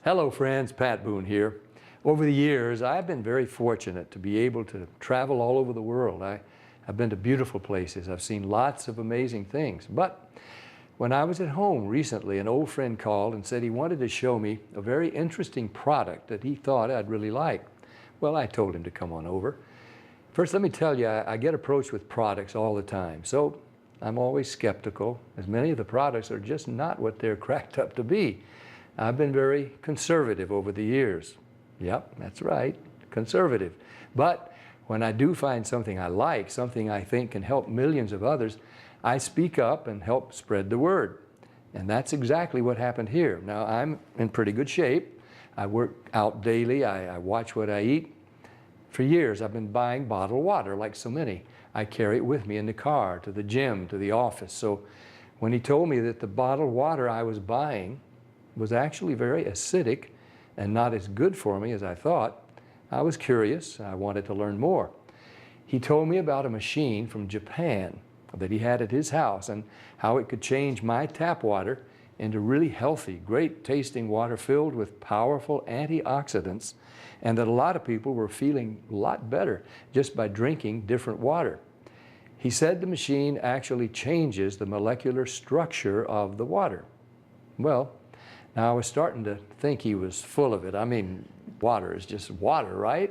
Hello friends, Pat Boone here. Over the years, I've been very fortunate to be able to travel all over the world. I've been to beautiful places. I've seen lots of amazing things. But when I was at home recently, an old friend called and said he wanted to show me a very interesting product that he thought I'd really like. Well, I told him to come on over. First, let me tell you, I get approached with products all the time. So I'm always skeptical, as many of the products are just not what they're cracked up to be. I've been very conservative over the years. Yep, that's right, conservative. But when I do find something I like, something I think can help millions of others, I speak up and help spread the word. And that's exactly what happened here. Now, I'm in pretty good shape. I work out daily. I watch what I eat. For years, I've been buying bottled water, like so many. I carry it with me in the car, to the gym, to the office. So when he told me that the bottled water I was buying was actually very acidic and not as good for me as I thought, I was curious. I wanted to learn more. He told me about a machine from Japan that he had at his house and how it could change my tap water into really healthy, great tasting water filled with powerful antioxidants, and that a lot of people were feeling a lot better just by drinking different water. He said the machine actually changes the molecular structure of the water. Well, now I was starting to think he was full of it. I mean, water is just water, right?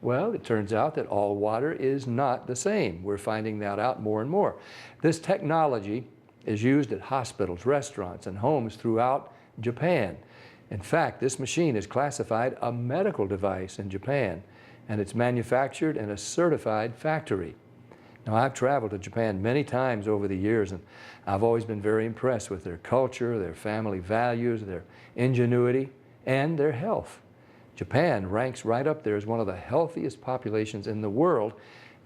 Well, it turns out that all water is not the same. We're finding that out more and more. This technology is used at hospitals, restaurants, and homes throughout Japan. In fact, this machine is classified a medical device in Japan, and it's manufactured in a certified factory. Now, I've traveled to Japan many times over the years, and I've always been very impressed with their culture, their family values, their ingenuity, and their health. Japan ranks right up there as one of the healthiest populations in the world,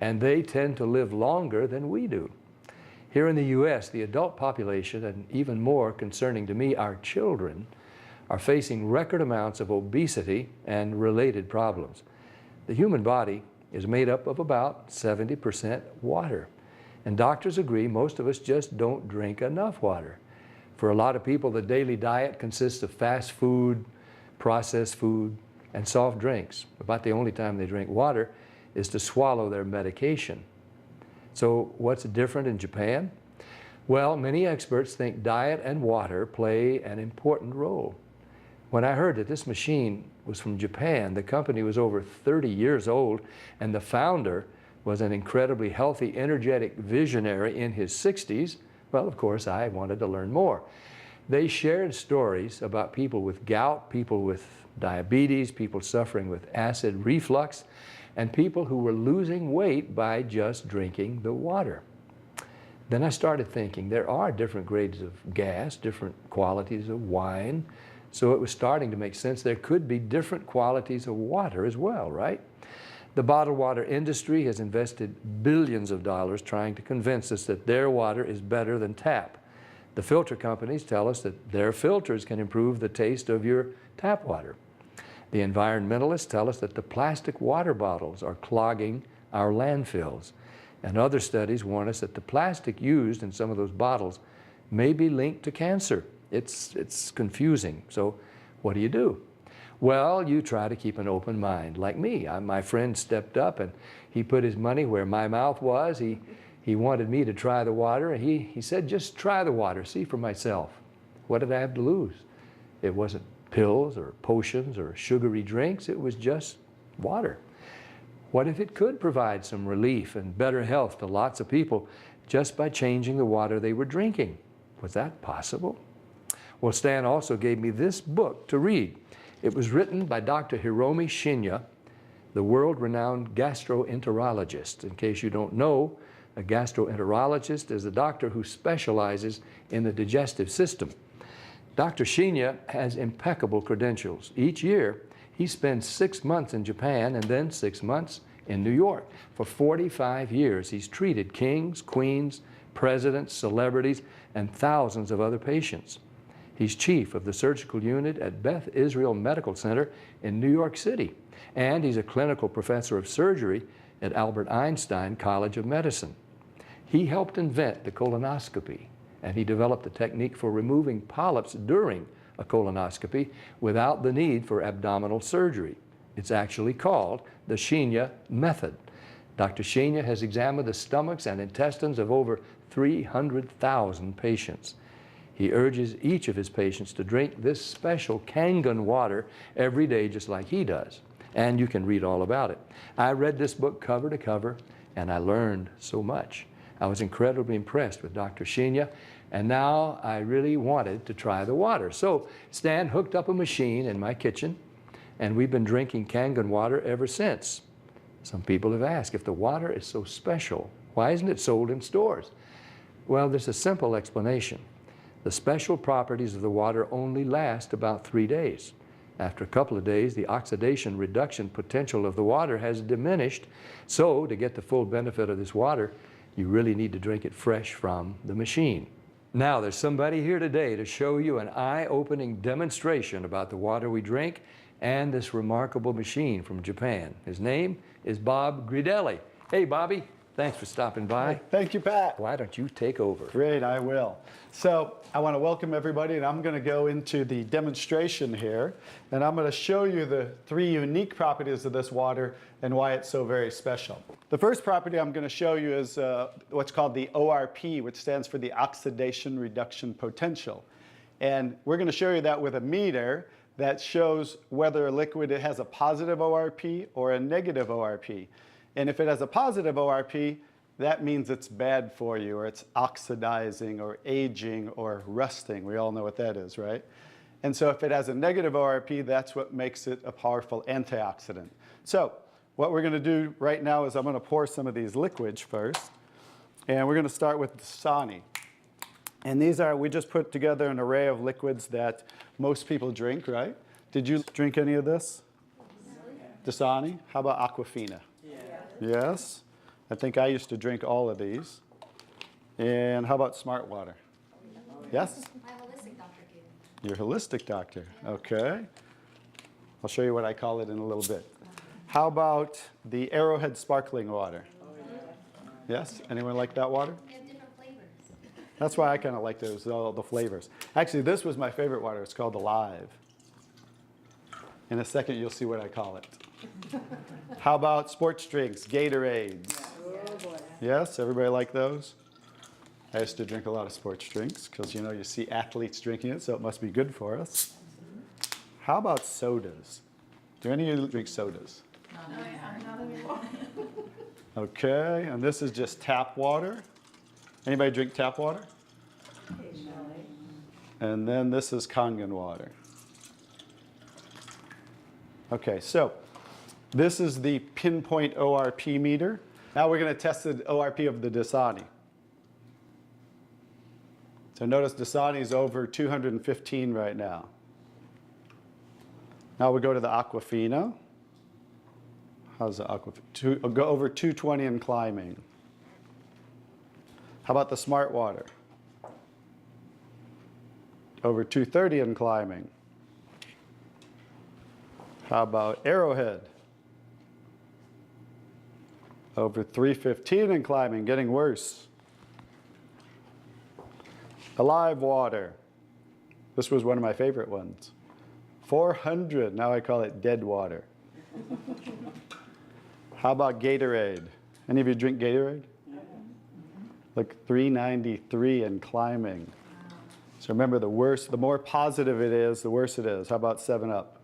and they tend to live longer than we do. Here in the U.S., the adult population, and even more concerning to me, our children, are facing record amounts of obesity and related problems. The human body is made up of about 70% water. And doctors agree most of us just don't drink enough water. For a lot of people, the daily diet consists of fast food, processed food, and soft drinks. About the only time they drink water is to swallow their medication. So what's different in Japan? Well, many experts think diet and water play an important role. When I heard that this machine was from Japan, the company was over 30 years old, and the founder was an incredibly healthy, energetic visionary in his 60s, well, of course, I wanted to learn more. They shared stories about people with gout, people with diabetes, people suffering with acid reflux, and people who were losing weight by just drinking the water. Then I started thinking there are different grades of gas, different qualities of wine, so it was starting to make sense there could be different qualities of water as well, right? The bottled water industry has invested billions of dollars trying to convince us that their water is better than tap. The filter companies tell us that their filters can improve the taste of your tap water. The environmentalists tell us that the plastic water bottles are clogging our landfills. And other studies warn us that the plastic used in some of those bottles may be linked to cancer. It's confusing. So what do? Well, you try to keep an open mind. Like me, my friend stepped up and he put his money where my mouth was. He wanted me to try the water, and he said, just try the water, see for myself. What did I have to lose? It wasn't pills or potions or sugary drinks. It was just water. What if it could provide some relief and better health to lots of people just by changing the water they were drinking? Was that possible? Well, Stan also gave me this book to read. It was written by Dr. Hiromi Shinya, the world-renowned gastroenterologist. In case you don't know, a gastroenterologist is a doctor who specializes in the digestive system. Dr. Shinya has impeccable credentials. Each year, he spends 6 months in Japan and then 6 months in New York. For 45 years, he's treated kings, queens, presidents, celebrities, and thousands of other patients. He's chief of the surgical unit at Beth Israel Medical Center in New York City, and he's a clinical professor of surgery at Albert Einstein College of Medicine. He helped invent the colonoscopy, and he developed the technique for removing polyps during a colonoscopy without the need for abdominal surgery. It's actually called the Shenya method. Dr. Shenya has examined the stomachs and intestines of over 300,000 patients. He urges each of his patients to drink this special Kangen water every day just like he does. And you can read all about it. I read this book cover to cover and I learned so much. I was incredibly impressed with Dr. Shenya, and now I really wanted to try the water. So Stan hooked up a machine in my kitchen and we've been drinking Kangen water ever since. Some people have asked, if the water is so special, why isn't it sold in stores? Well, there's a simple explanation. The special properties of the water only last about 3 days. After a couple of days, the oxidation reduction potential of the water has diminished. So to get the full benefit of this water, you really need to drink it fresh from the machine. Now, there's somebody here today to show you an eye-opening demonstration about the water we drink and this remarkable machine from Japan. His name is Bob Gridelli. Hey, Bobby, thanks for stopping by. Thank you, Pat. Why don't you take over? Great, I will. So I want to welcome everybody, and I'm going to go into the demonstration here, and I'm going to show you the 3 unique properties of this water and why it's so very special. The first property I'm going to show you is what's called the ORP, which stands for the oxidation reduction potential. And we're going to show you that with a meter that shows whether a liquid has a positive ORP or a negative ORP. And if it has a positive ORP, that means it's bad for you, or it's oxidizing, or aging, or rusting. We all know what that is, right? And so if it has a negative ORP, that's what makes it a powerful antioxidant. So what we're going to do right now is I'm going to pour some of these liquids first. And we're going to start with Dasani. And these are, we just put together an array of liquids that most people drink, right? Did you drink any of this? Dasani? How about Aquafina? Yes. I think I used to drink all of these. And how about Smart Water? Yes? My holistic doctor gave it. Your holistic doctor. Okay. I'll show you what I call it in a little bit. How about the Arrowhead Sparkling Water? Yes? Anyone like that water? They have different flavors. That's why I kind of like those, all the flavors. Actually, this was my favorite water. It's called Alive. In a second, you'll see what I call it. How about sports drinks, Gatorades? Yes, everybody like those? I used to drink a lot of sports drinks because, you know, you see athletes drinking it, so it must be good for us. How about sodas? Do any of you drink sodas? Not anymore. Okay, and this is just tap water. Anybody drink tap water? Occasionally. And then this is Kangen water. Okay, so this is the pinpoint ORP meter. Now we're going to test the ORP of the Dasani. So notice Dasani is over 215 right now. Now we go to the Aquafina. How's the Aquafina? Go over 220 and climbing. How about the Smart Water? Over 230 and climbing. How about Arrowhead? Over 315 and climbing, getting worse. Alive Water. This was one of my favorite ones. 400, now I call it dead water. How about Gatorade? Any of you drink Gatorade? Like 393 and climbing. So remember, the more positive it is, the worse it is. How about 7-Up?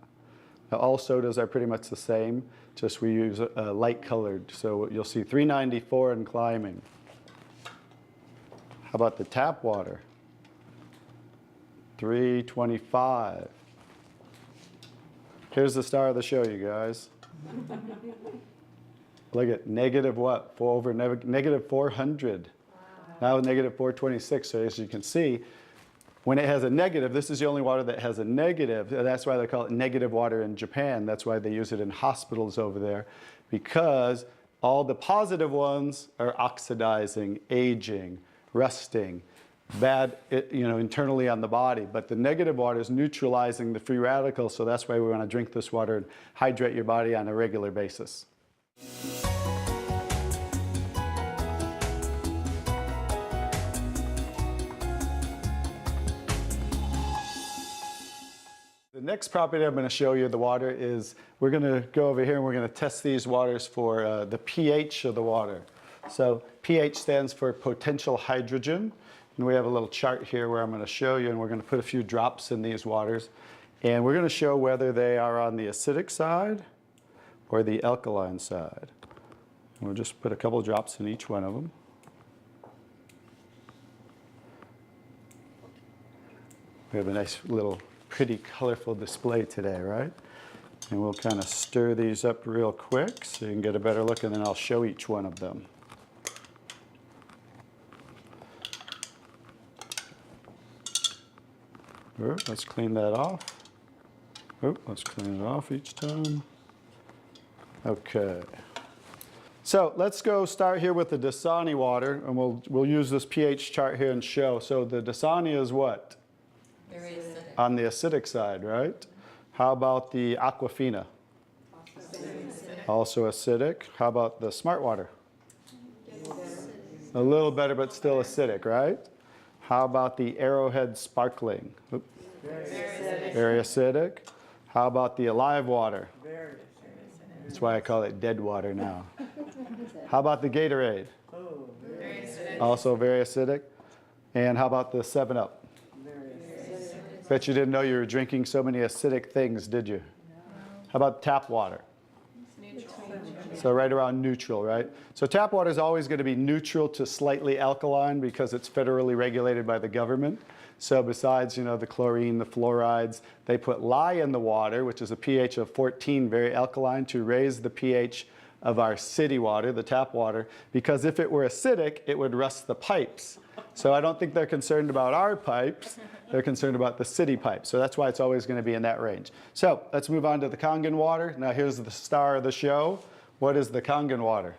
Now, all sodas are pretty much the same, just we use light colored. So you'll see 394 and climbing. How about the tap water? 325. Here's the star of the show, you guys. Look at negative what? Negative 400. Wow. Now negative 426. So as you can see, when it has a negative, this is the only water that has a negative. That's why they call it negative water in Japan. That's why they use it in hospitals over there, because all the positive ones are oxidizing, aging, rusting, bad, internally on the body. But the negative water is neutralizing the free radicals, so that's why we want to drink this water and hydrate your body on a regular basis. next property I'm going to show you the water is, we're going to go over here and we're going to test these waters for the pH of the water. So pH stands for potential hydrogen. And we have a little chart here where I'm going to show you, and we're going to put a few drops in these waters. And we're going to show whether they are on the acidic side or the alkaline side. And we'll just put a couple of drops in each one of them. We have a nice little pretty colorful display today, right? And we'll kind of stir these up real quick so you can get a better look, and then I'll show each one of them. Let's clean that off. Let's clean it off each time. Okay. So let's go start here with the Dasani water, and we'll use this pH chart here and show. So the Dasani is what? Very acidic. On the acidic side, right? How about the Aquafina? Also acidic. How about the Smart Water? A little better, but still acidic, right? How about the Arrowhead Sparkling? Very acidic. How about the Alive Water? Very acidic. That's why I call it dead water now. How about the Gatorade? Oh, Very acidic. Also very acidic. And how about the 7-Up? very acidic. Bet you didn't know you were drinking so many acidic things, did you? How about tap water? So right around neutral, right? So tap water is always going to be neutral to slightly alkaline because it's federally regulated by the government. So besides, the chlorine, the fluorides, they put lye in the water, which is a pH of 14, very alkaline, to raise the pH of our city water, the tap water, because if it were acidic, it would rust the pipes. So I don't think they're concerned about our pipes. They're concerned about the city pipes. So that's why it's always going to be in that range. So let's move on to the Kangen water. Now here's the star of the show. What is the Kangen water?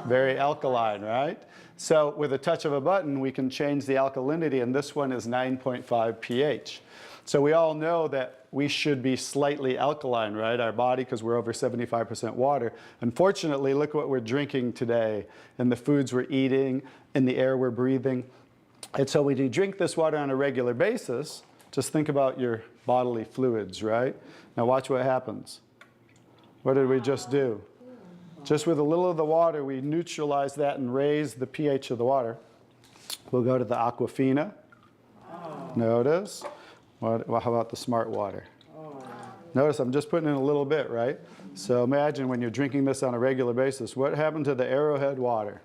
Very alkaline, right? So with a touch of a button, we can change the alkalinity, and this one is 9.5 pH. So we all know that we should be slightly alkaline, right? Our body, because we're over 75% water. Unfortunately, look what we're drinking today, and the foods we're eating, and the air we're breathing. And so when you drink this water on a regular basis, just think about your bodily fluids, right? Now watch what happens. What did we just do? Just with a little of the water, we neutralize that and raise the pH of the water. We'll go to the Aquafina. Notice. How about the Smart Water? Notice I'm just putting in a little bit, right? So imagine when you're drinking this on a regular basis, what happened to the Arrowhead water?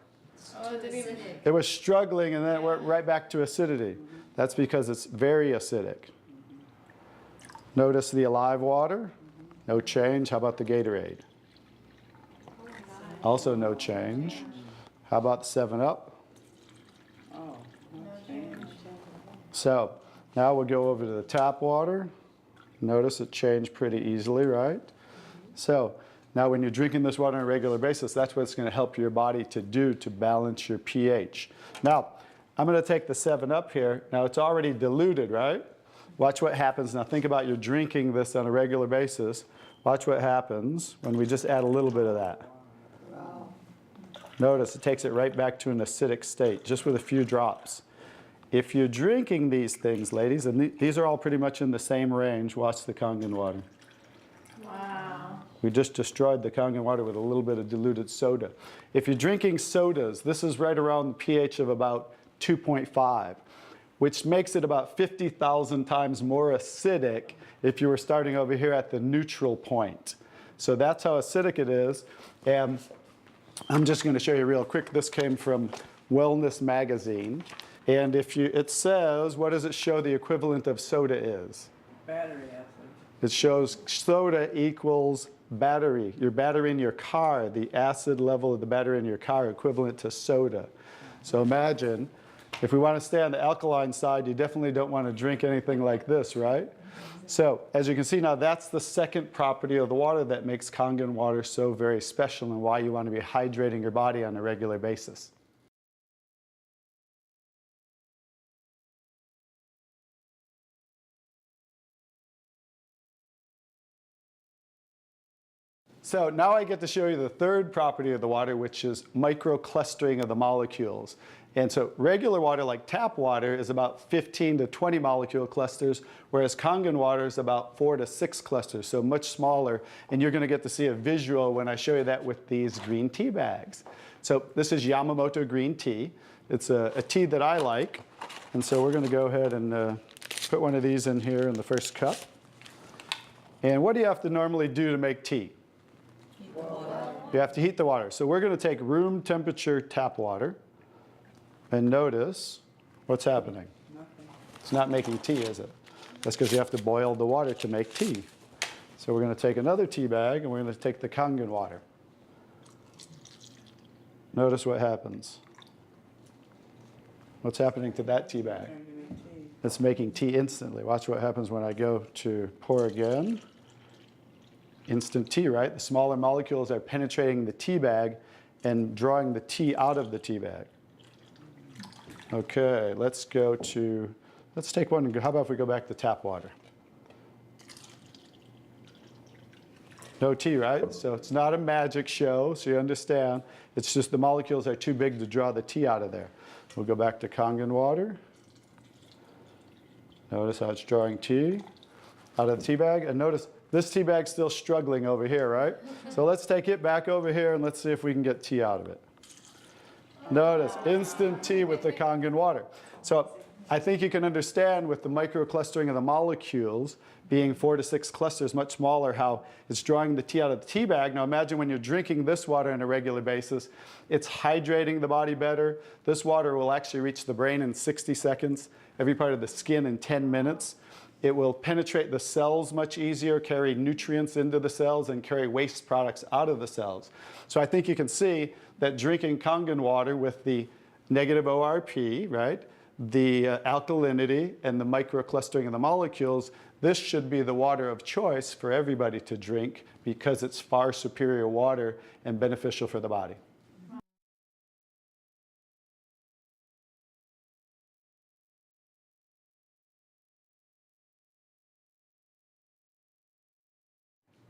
Oh, it didn't even. It was struggling, and then it went right back to acidity. That's because it's very acidic. Notice the Alive Water. No change. How about the Gatorade? Also no change. How about the 7-Up? So now we'll go over to the tap water. Notice it changed pretty easily, right? So now when you're drinking this water on a regular basis, that's what it's going to help your body to do to balance your pH. Now, I'm going to take the 7-Up here. Now it's already diluted, right? Watch what happens. Now think about you're drinking this on a regular basis. Watch what happens when we just add a little bit of that. Notice it takes it right back to an acidic state, just with a few drops. If you're drinking these things, ladies, and these are all pretty much in the same range, watch the Kangen water. Wow. We just destroyed the Kangen water with a little bit of diluted soda. If you're drinking sodas, this is right around the pH of about 2.5, which makes it about 50,000 times more acidic if you were starting over here at the neutral point. So that's how acidic it is. And I'm just going to show you real quick. This came from Wellness Magazine. And it says, what does it show the equivalent of soda is? Battery acid. It shows soda equals battery. Your battery in your car, the acid level of the battery in your car equivalent to soda. So imagine, if we want to stay on the alkaline side, you definitely don't want to drink anything like this, right? So as you can see now, that's the second property of the water that makes Kangen water so very special and why you want to be hydrating your body on a regular basis. So now I get to show you the third property of the water, which is microclustering of the molecules. And so regular water, like tap water, is about 15 to 20 molecule clusters, whereas Kangen water is about 4 to 6 clusters, so much smaller. And you're going to get to see a visual when I show you that with these green tea bags. So this is Yamamoto green tea. It's a tea that I like. And so we're going to go ahead and put one of these in here in the first cup. And what do you have to normally do to make tea? You have to heat the water. So we're going to take room temperature tap water. And notice what's happening. Nothing. It's not making tea, is it? That's because you have to boil the water to make tea. So we're going to take another tea bag, and we're going to take the Kangen water. Notice what happens. What's happening to that tea bag? Trying to make tea. It's making tea instantly. Watch what happens when I go to pour again. Instant tea, right? The smaller molecules are penetrating the tea bag and drawing the tea out of the tea bag. Okay, let's take one. How about if we go back to tap water? No tea, right? So it's not a magic show, so you understand. It's just the molecules are too big to draw the tea out of there. We'll go back to Kangen water. Notice how it's drawing tea out of the tea bag. And notice this tea bag's still struggling over here, right? So let's take it back over here and let's see if we can get tea out of it. Notice instant tea with the Kangen water. So I think you can understand with the microclustering of the molecules being 4 to 6 clusters, much smaller, how it's drawing the tea out of the tea bag. Now imagine when you're drinking this water on a regular basis, it's hydrating the body better. This water will actually reach the brain in 60 seconds, every part of the skin in 10 minutes. It will penetrate the cells much easier, carry nutrients into the cells, and carry waste products out of the cells. So I think you can see that drinking Kangen water with the negative ORP, right, the alkalinity, and the microclustering of the molecules, this should be the water of choice for everybody to drink because it's far superior water and beneficial for the body.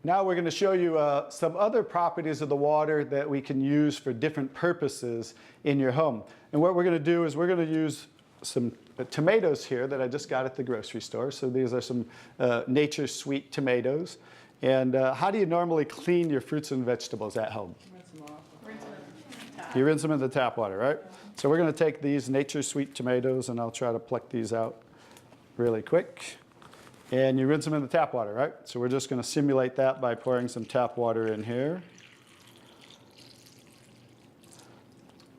Now we're going to show you some other properties of the water that we can use for different purposes in your home. And what we're going to do is we're going to use some tomatoes here that I just got at the grocery store. So these are some Nature's Sweet tomatoes. And how do you normally clean your fruits and vegetables at home? Rinse them off. Rinse it in the tap. You rinse them in the tap water, right? So we're going to take these Nature's Sweet tomatoes, and I'll try to pluck these out really quick. And you rinse them in the tap water, right? So we're just going to simulate that by pouring some tap water in here.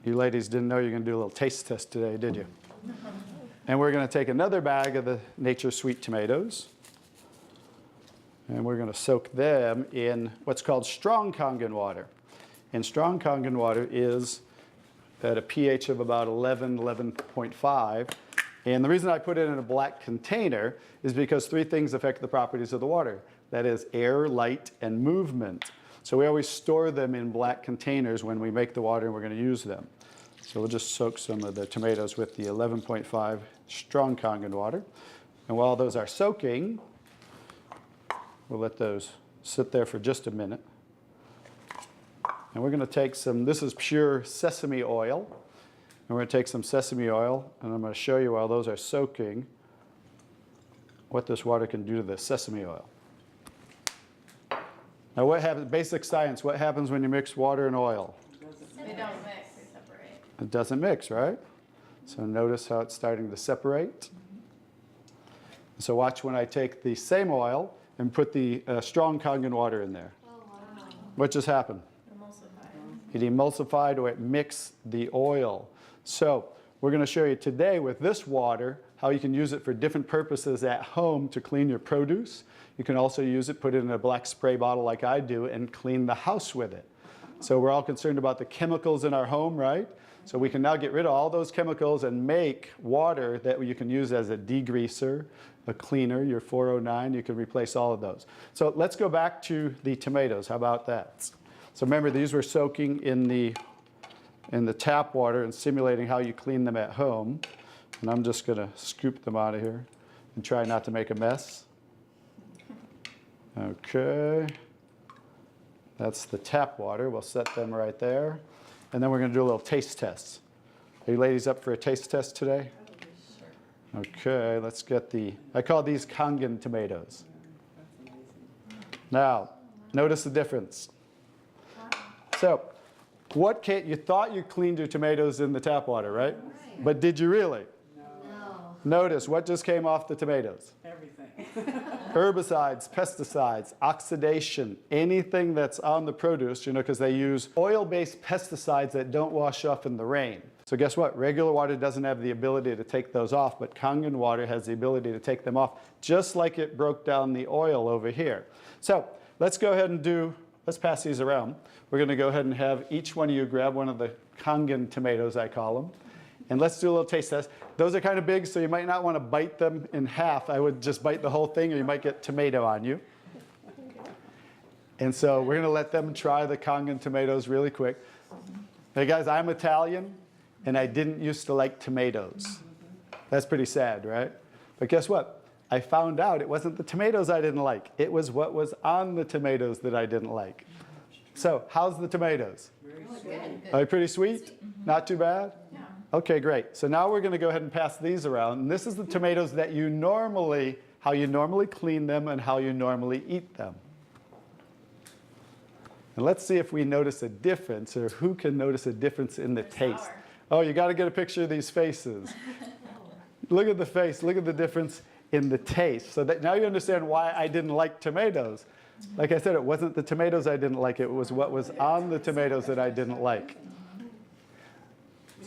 You ladies didn't know you were going to do a little taste test today, did you? And we're going to take another bag of the Nature's Sweet tomatoes. And we're going to soak them in what's called strong Kangen water. And strong Kangen water is at a pH of about 11, 11.5. And the reason I put it in a black container is because 3 things affect the properties of the water. That is air, light, and movement. So we always store them in black containers when we make the water and we're going to use them. So we'll just soak some of the tomatoes with the 11.5 strong Kangen water. And while those are soaking, we'll let those sit there for just a minute. And we're going to take some, this is pure sesame oil. And we're going to take some sesame oil, and I'm going to show you while those are soaking what this water can do to the sesame oil. Now what happens, basic science, what happens when you mix water and oil? They don't mix, they separate. It doesn't mix, right? So notice how it's starting to separate. So watch when I take the same oil and put the strong Kangen water in there. Oh, wow. What just happened? Emulsified. It emulsified or it mixed the oil. So we're going to show you today with this water how you can use it for different purposes at home to clean your produce. You can also use it, put it in a black spray bottle like I do, and clean the house with it. So we're all concerned about the chemicals in our home, right? So we can now get rid of all those chemicals and make water that you can use as a degreaser, a cleaner, your 409. You can replace all of those. So let's go back to the tomatoes. How about that? So remember, these were soaking in the tap water and simulating how you clean them at home. And I'm just going to scoop them out of here and try not to make a mess. Okay. That's the tap water. We'll set them right there. And then we're going to do a little taste test. Are you ladies up for a taste test today? Okay, let's get I call these Kangen tomatoes. Now, notice the difference. So, you thought you cleaned your tomatoes in the tap water, right? But did you really? No. Notice what just came off the tomatoes. Everything. Herbicides, pesticides, oxidation, anything that's on the produce, because they use oil-based pesticides that don't wash off in the rain. So guess what? Regular water doesn't have the ability to take those off, but Kangen water has the ability to take them off, just like it broke down the oil over here. So let's go ahead and let's pass these around. We're going to go ahead and have each one of you grab one of the Kangen tomatoes, I call them. And let's do a little taste test. Those are kind of big, so you might not want to bite them in half. I would just bite the whole thing, or you might get tomato on you. And so we're going to let them try the Kangen tomatoes really quick. Hey guys, I'm Italian, and I didn't used to like tomatoes. That's pretty sad, right? But guess what? I found out it wasn't the tomatoes I didn't like. It was what was on the tomatoes that I didn't like. So how's the tomatoes? Are they pretty sweet? Not too bad? Yeah. Okay, great. So now we're going to go ahead and pass these around. And this is the tomatoes that how you normally clean them and how you normally eat them. And let's see if we notice a difference, or who can notice a difference in the taste. Sour. Oh, you got to get a picture of these faces. Look at the face. Look at the difference in the taste. So that now you understand why I didn't like tomatoes. Like I said, it wasn't the tomatoes I didn't like. It was what was on the tomatoes that I didn't like.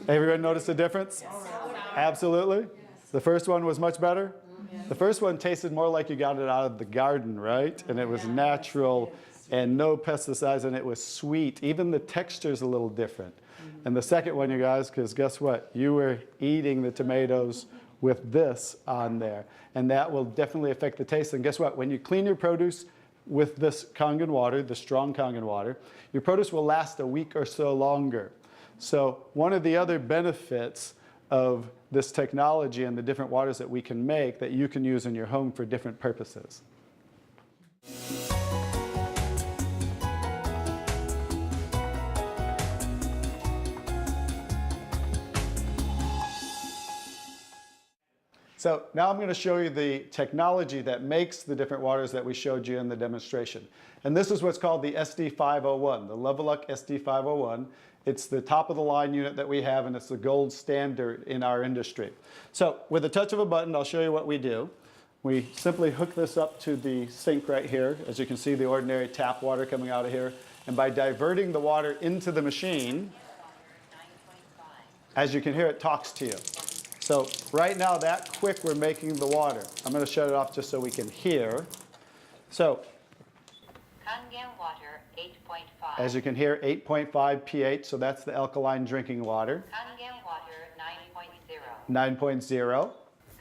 Everyone notice the difference? Absolutely. The first one was much better. The first one tasted more like you got it out of the garden, right? And it was natural and no pesticides, and it was sweet. Even the texture's a little different. And the second one, you guys, because guess what? You were eating the tomatoes with this on there. And that will definitely affect the taste. And guess what? When you clean your produce with this Kangen water, the strong Kangen water, your produce will last a week or so longer. So one of the other benefits of this technology and the different waters that we can make that you can use in your home for different purposes. So now I'm going to show you the technology that makes the different waters that we showed you in the demonstration. And this is what's called the SD501, the Leveluck SD501. It's the top of the line unit that we have, and it's the gold standard in our industry. So with a touch of a button, I'll show you what we do. We simply hook this up to the sink right here. As you can see, the ordinary tap water coming out of here. And by diverting the water into the machine, as you can hear, it talks to you. So right now, that quick, we're making the water. I'm going to shut it off just so we can hear. So Kangen water 8.5. as you can hear, 8.5 pH, so that's the alkaline drinking water. Kangen water 9.0. 9.0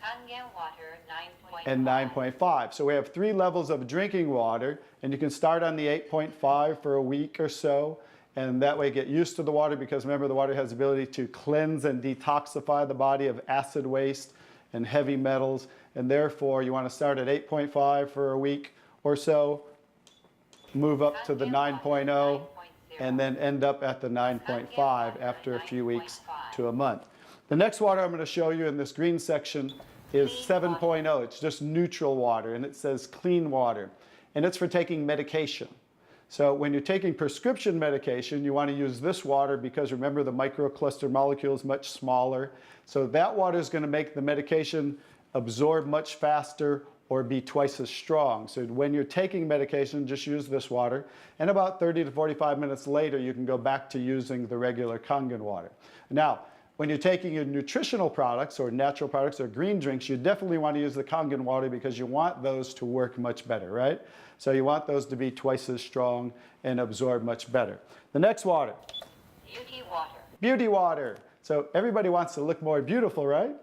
Kangen water 9.5. and 9.5. So we have 3 levels of drinking water, and you can start on the 8.5 for a week or so. And that way get used to the water, because remember, the water has the ability to cleanse and detoxify the body of acid waste and heavy metals. And therefore, you want to start at 8.5 for a week or so, move up to the 9.0, and then end up at the 9.5 after a few weeks to a month. The next water I'm going to show you in this green section is 7.0. It's just neutral water, and it says clean water. And it's for taking medication. So when you're taking prescription medication, you want to use this water because remember, the microcluster molecule is much smaller. So that water is going to make the medication absorb much faster or be twice as strong. So when you're taking medication, just use this water. And about 30 to 45 minutes later, you can go back to using the regular Kangen water. Now, when you're taking your nutritional products or natural products or green drinks, you definitely want to use the Kangen water because you want those to work much better, right? So you want those to be twice as strong and absorb much better. The next water. Beauty water. Beauty water. So everybody wants to look more beautiful, right?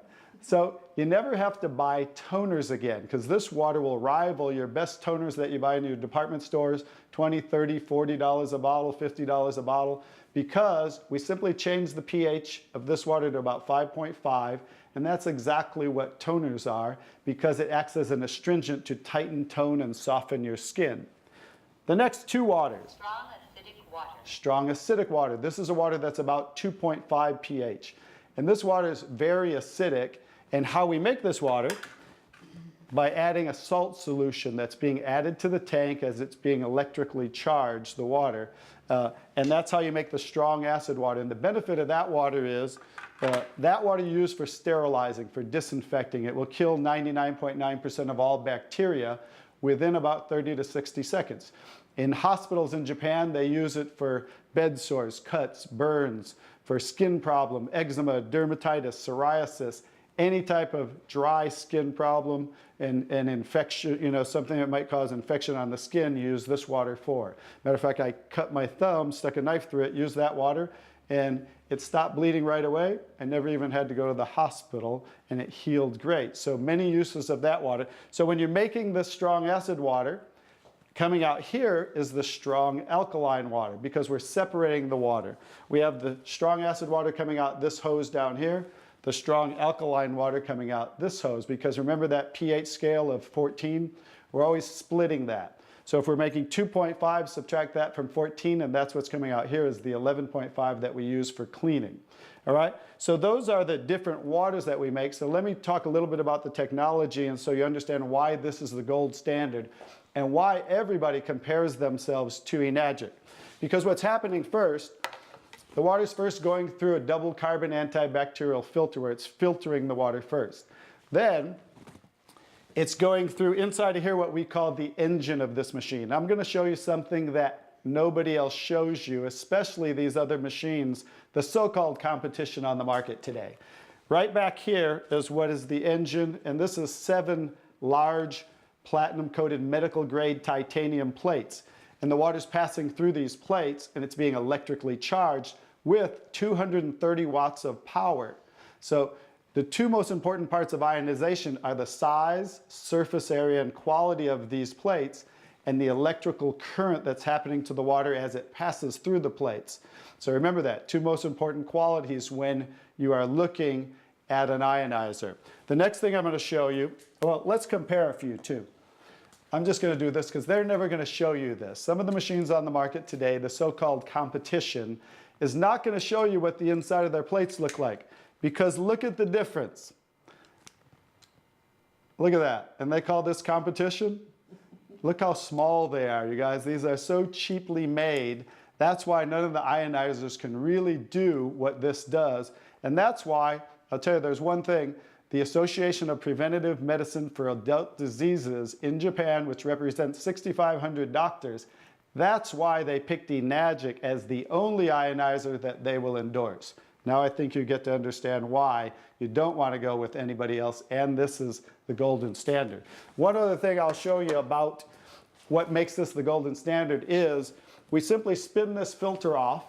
So you never have to buy toners again, because this water will rival your best toners that you buy in your department stores, $20, $30, $40 a bottle, $50 a bottle, because we simply change the pH of this water to about 5.5, and that's exactly what toners are, because it acts as an astringent to tighten, tone, and soften your skin. The next 2 waters. Strong water. Strong acidic water. This is a water that's about 2.5 pH. And this water is very acidic. And how we make this water? By adding a salt solution that's being added to the tank as it's being electrically charged, the water. And that's how you make the strong acid water. And the benefit of that water is that water you use for sterilizing, for disinfecting. It will kill 99.9% of all bacteria within about 30 to 60 seconds. In hospitals in Japan, they use it for bed sores, cuts, burns, for skin problem, eczema, dermatitis, psoriasis, any type of dry skin problem and infection, you know, something that might cause infection on the skin, use this water for. Matter of fact, I cut my thumb, stuck a knife through it, used that water, and it stopped bleeding right away. I never even had to go to the hospital, and it healed great. So many uses of that water. So when you're making this strong acid water, coming out here is the strong alkaline water because we're separating the water. We have the strong acid water coming out this hose down here, the strong alkaline water coming out this hose, because remember that pH scale of 14? We're always splitting that. So if we're making 2.5, subtract that from 14, and that's what's coming out here is the 11.5 that we use for cleaning. All right, so those are the different waters that we make. So let me talk a little bit about the technology, and so you understand why this is the gold standard and why everybody compares themselves to Enagic. Because what's happening first, the water's first going through a double carbon antibacterial filter where it's filtering the water first. Then it's going through inside of here what we call the engine of this machine. I'm going to show you something that nobody else shows you, especially these other machines, the so-called competition on the market today. Right back here is what is the engine, and this is 7 large platinum-coated medical-grade titanium plates. And the water's passing through these plates, and it's being electrically charged with 230 watts of power. So the two most important parts of ionization are the size, surface area, and quality of these plates, and the electrical current that's happening to the water as it passes through the plates. So remember that, 2 most important qualities when you are looking at an ionizer. The next thing I'm going to show you, well, let's compare a few too. I'm just going to do this because they're never going to show you this. Some of the machines on the market today, the so-called competition, is not going to show you what the inside of their plates look like. Because look at the difference. Look at that. And they call this competition? Look how small they are, you guys. These are so cheaply made. That's why none of the ionizers can really do what this does. And that's why, I'll tell you, there's one thing. The Association of Preventive Medicine for Adult Diseases in Japan, which represents 6,500 doctors, that's why they picked Enagic as the only ionizer that they will endorse. Now I think you get to understand why you don't want to go with anybody else, and this is the golden standard. One other thing I'll show you about what makes this the golden standard is we simply spin this filter off,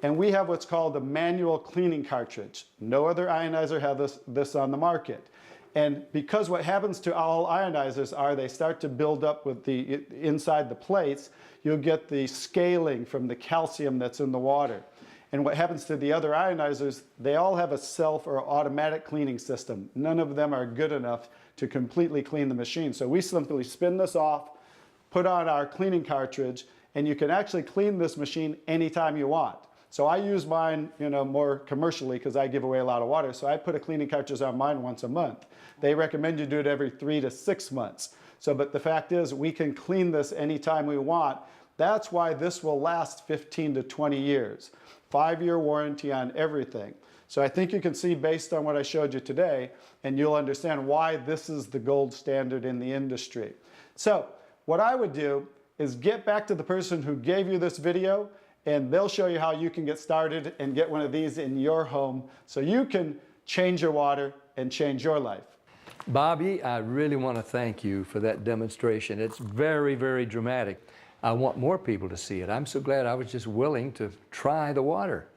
and we have what's called a manual cleaning cartridge. No other ionizer has this on the market. And because what happens to all ionizers are they start to build up with the inside the plates, you'll get the scaling from the calcium that's in the water. And what happens to the other ionizers, they all have a self or automatic cleaning system. None of them are good enough to completely clean the machine. So we simply spin this off, put on our cleaning cartridge, and you can actually clean this machine anytime you want. So I use mine, more commercially because I give away a lot of water. So I put a cleaning cartridge on mine once a month. They recommend you do it every 3 to 6 months. So, but the fact is we can clean this anytime we want. That's why this will last 15 to 20 years. 5-year warranty on everything. So I think you can see based on what I showed you today, and you'll understand why this is the gold standard in the industry. So what I would do is get back to the person who gave you this video, and they'll show you how you can get started and get one of these in your home so you can change your water and change your life. Bobby, I really want to thank you for that demonstration. It's very, very dramatic. I want more people to see it. I'm so glad I was just willing to try the water.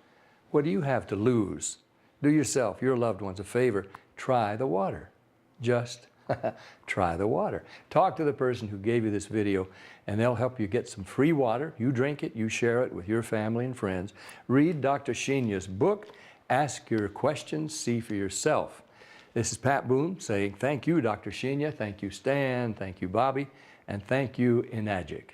What do you have to lose? Do yourself, your loved ones a favor. Try the water. Just try the water. Talk to the person who gave you this video, and they'll help you get some free water. You drink it, you share it with your family and friends. Read Dr. Shinyu's book. Ask your questions, see for yourself. This is Pat Boone saying thank you, Dr. Shinya. Thank you, Stan. Thank you, Bobby. And thank you, Enagic.